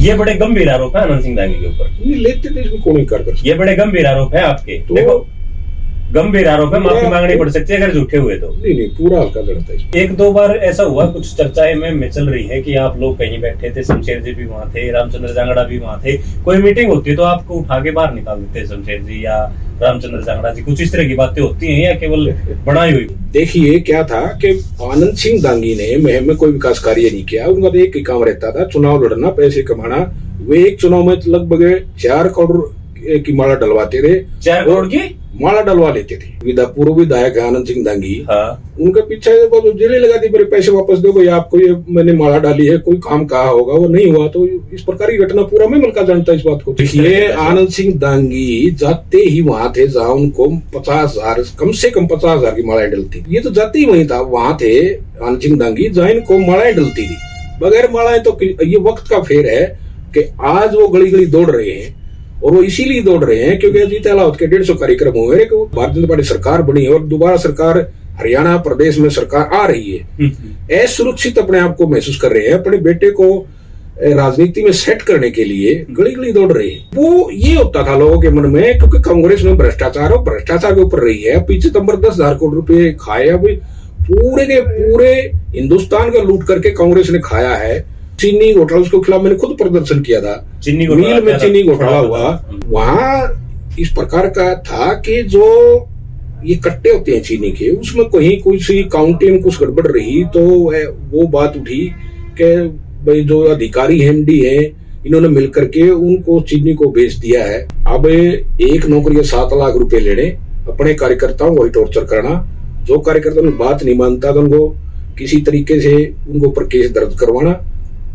ये बड़े गंभीर आरोप है आनंद सिंह दांगी के ऊपर। नहीं लेते थे, इसमें कौन इनकार कर सकता। ये बड़े गंभीर आरोप है आपके, तो देखो गंभीर आरोप है, माफी मांगनी पड़ सकती है अगर झूठे हुए तो। नहीं पूरा हल्का लड़ता है। एक दो बार ऐसा हुआ, कुछ चर्चाएं में चल रही है कि आप लोग कहीं बैठे थे, शमशेर जी भी वहां थे, रामचंद्र जांगड़ा भी वहां थे, कोई मीटिंग होती है तो आपको उठा के बाहर निकाल देते हैं शमशेर जी या रामचंद्र जांगड़ा जी, कुछ इस तरह की बातें होती हैं या केवल बनाई हुई? देखिए क्या था कि आनंद सिंह दांगी ने मुहिम में कोई विकास कार्य नहीं किया। उनका तो एक ही काम रहता था, चुनाव लड़ना, पैसे कमाना। वे एक चुनाव में लगभग 4 करोड़ की माला डलवाते थे। 4 करोड़ की माला डलवा लेते थे। पूर्व विधायक आनंद सिंह दांगी, हाँ। उनके पीछे जेलें लगा दी, मेरे पैसे वापस दो भाई, आपको ये मैंने माला डाली है, कोई काम कहा होगा, वो नहीं हुआ। तो इस प्रकार की घटना पूरा में मुल्क जानता है इस बात को। देखिए आनंद सिंह दांगी जाते ही वहां थे जहाँ उनको 50,000 कम से कम 50,000 की मालाएं डलती। ये तो जाते ही वही था, वहां थे आनंद सिंह दांगी जहाँ इनको मालाएं डलती थी। बगैर मालाएं तो ये वक्त का फेर है कि आज वो गली गली दौड़ रहे हैं, और वो इसीलिए दौड़ रहे हैं क्योंकि अजीत अहलावत के 150 कार्यक्रम हुए, भारतीय जनता पार्टी सरकार बनी है और दोबारा सरकार हरियाणा प्रदेश में सरकार आ रही है। असुरक्षित अपने आप को महसूस कर रहे हैं, अपने बेटे को राजनीति में सेट करने के लिए गली गली दौड़ रहे हैं। वो ये होता था लोगों के मन में, क्योंकि कांग्रेस में भ्रष्टाचार और भ्रष्टाचार के ऊपर रही है। पीछे सितंबर 10,000 करोड़ रुपए खाए, अब पूरे के पूरे हिंदुस्तान का लूट करके कांग्रेस ने खाया है। चीनी घोटाला, उसके खिलाफ मैंने खुद प्रदर्शन किया था। मील में चीनी घोटाला हुआ, वहां इस प्रकार का था कि जो ये कट्टे होते हैं चीनी के, उसमें कहीं कोई काउंटिंग कुछ गड़बड़ रही तो वो बात उठी कि भाई जो अधिकारी एमडी है, इन्होंने मिलकर के उनको चीनी को बेच दिया है। अब एक नौकरी 7 लाख रुपए लेने, अपने कार्यकर्ताओं को टॉर्चर करना, जो कार्यकर्ता उनकी बात नहीं मानता तो उनको किसी तरीके से उनको ऊपर केस दर्ज करवाना,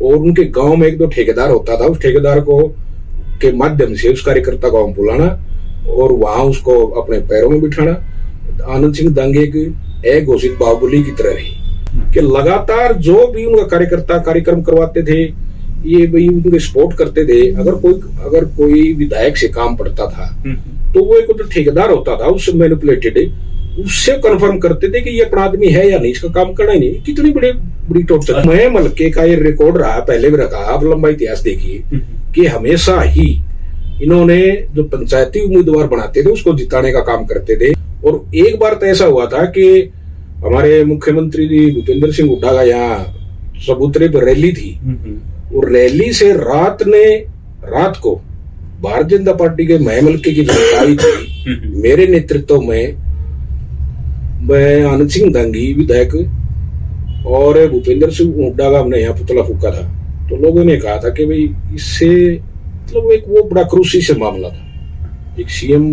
और उनके गांव में एक दो ठेकेदार होता था, उस ठेकेदार को के माध्यम से उस कार्यकर्ता को हम बुलाना और वहां उसको अपने पैरों में बिठाना। आनंद सिंह दांगी एक घोषित बाहुबली की तरह रही कि लगातार जो भी उनका कार्यकर्ता कार्यक्रम करवाते थे, ये भाई उनके सपोर्ट करते थे। अगर कोई विधायक से काम पड़ता था तो वो एक ठेकेदार होता था, उससे मैनिपुलेटेड, उससे कंफर्म करते थे कि ये अपना आदमी है या नहीं, इसका काम करना ही नहीं। कितनी बड़ी टॉर्चर। मैं मलके का ये रिकॉर्ड रहा, पहले भी रखा, आप लंबा इतिहास देखिए कि हमेशा ही इन्होंने जो पंचायती उम्मीदवार बनाते थे उसको जिताने का काम करते थे। और एक बार तो ऐसा हुआ था कि हमारे मुख्यमंत्री जी भूपेंद्र सिंह हुड्डा का यहाँ सबूतरे पर रैली थी, और रैली से रात को भारतीय जनता पार्टी के महमलके की जनता थी, मेरे नेतृत्व में मैं आनंद सिंह दांगी विधायक और भूपेंद्र सिंह हुड्डा का हमने यहाँ पुतला फूका था। तो लोगों ने कहा था कि भाई इससे मतलब एक वो बड़ा क्रूसी से मामला था। एक सीएम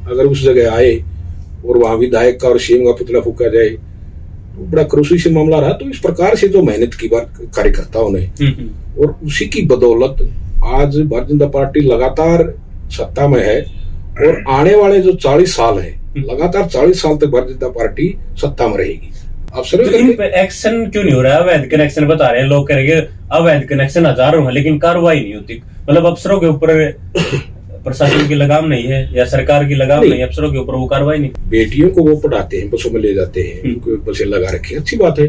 अगर उस जगह आए और वहां विधायक का और सीएम का पुतला फूका जाए तो बड़ा क्रूसी से मामला रहा। तो इस प्रकार से जो मेहनत की बात कार्यकर्ताओं ने, और उसी की बदौलत आज भारतीय जनता पार्टी लगातार सत्ता में है, और आने वाले जो 40 साल है, लगातार 40 साल तक भारतीय जनता पार्टी सत्ता में रहेगी। अब सर एक्शन क्यों नहीं हो रहा है? अवैध कनेक्शन बता रहे हैं लोग, करेंगे अवैध कनेक्शन हजारों है लेकिन कार्रवाई नहीं होती। मतलब अफसरों के ऊपर प्रशासन की लगाम नहीं है या सरकार की लगाम नहीं, अफसरों के ऊपर वो कार्रवाई नहीं। बेटियों को वो पढ़ाते हैं, बसों में ले जाते हैं, उनको बसें लगा रखे, अच्छी बात है,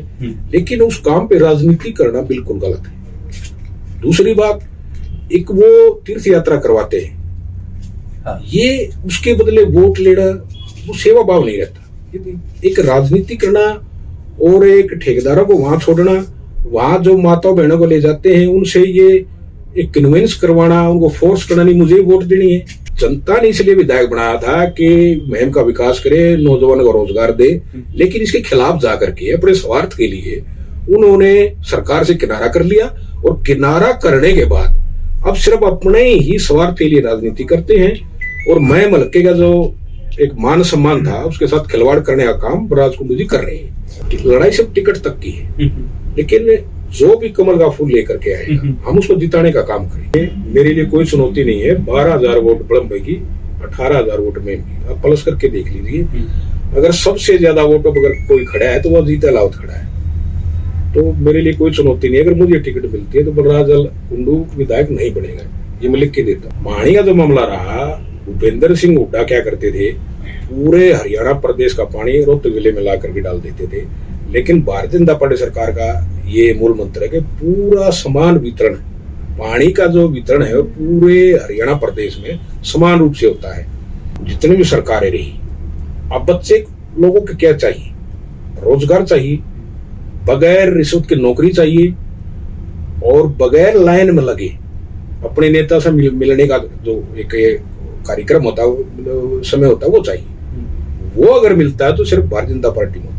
लेकिन उस काम पे राजनीति करना बिल्कुल गलत है। दूसरी बात, एक वो तीर्थ यात्रा करवाते हैं, हाँ। ये उसके बदले वोट लेना, वो सेवा भाव नहीं रहता। एक राजनीति करना और एक ठेकेदारों को वहां छोड़ना, वहां जो माताओं बहनों को ले जाते हैं उनसे ये एक कन्विंस करवाना, उनको फोर्स करना, नहीं मुझे वोट देनी है। जनता ने इसलिए विधायक बनाया था कि महम का विकास करे, नौजवानों को रोजगार दे, लेकिन इसके खिलाफ जाकर के अपने स्वार्थ के लिए उन्होंने सरकार से किनारा कर लिया, और किनारा करने के बाद अब सिर्फ अपने ही स्वार्थ के लिए राजनीति करते हैं। और मैं मलके का जो एक मान सम्मान था उसके साथ खिलवाड़ करने का काम बराज कुंडू जी कर रहे हैं। लड़ाई सिर्फ टिकट तक की है, लेकिन जो भी कमल का फूल लेकर के आएगा हम उसको जिताने का काम करेंगे। मेरे लिए कोई चुनौती नहीं है। 12,000 वोट बड़म भाई की, 18,000 वोट में की, आप प्लस करके देख लीजिए। अगर सबसे ज्यादा वोट अगर कोई खड़ा है तो वो अजीत अहलावत खड़ा है। तो मेरे लिए कोई चुनौती नहीं है। अगर मुझे टिकट मिलती है तो बलराज कुंडू विधायक नहीं बनेगा, ये मैं लिख के देता। माणी का जो मामला रहा, भूपेंद्र सिंह हुड्डा क्या करते थे, पूरे हरियाणा प्रदेश का पानी रोहतक में ला करके डाल देते थे। लेकिन भारतीय जनता पार्टी सरकार का ये मूल मंत्र है कि पूरा समान वितरण पानी का जो वितरण है वो पूरे हरियाणा प्रदेश में समान रूप से होता है। जितनी भी सरकारें रही, अब बच्चे लोगों को क्या चाहिए? रोजगार चाहिए, बगैर रिश्वत की नौकरी चाहिए और बगैर लाइन में लगे अपने नेता से मिलने का जो एक कार्यक्रम होता है, समय होता है, वो चाहिए। वो अगर मिलता है तो सिर्फ भारतीय जनता पार्टी में।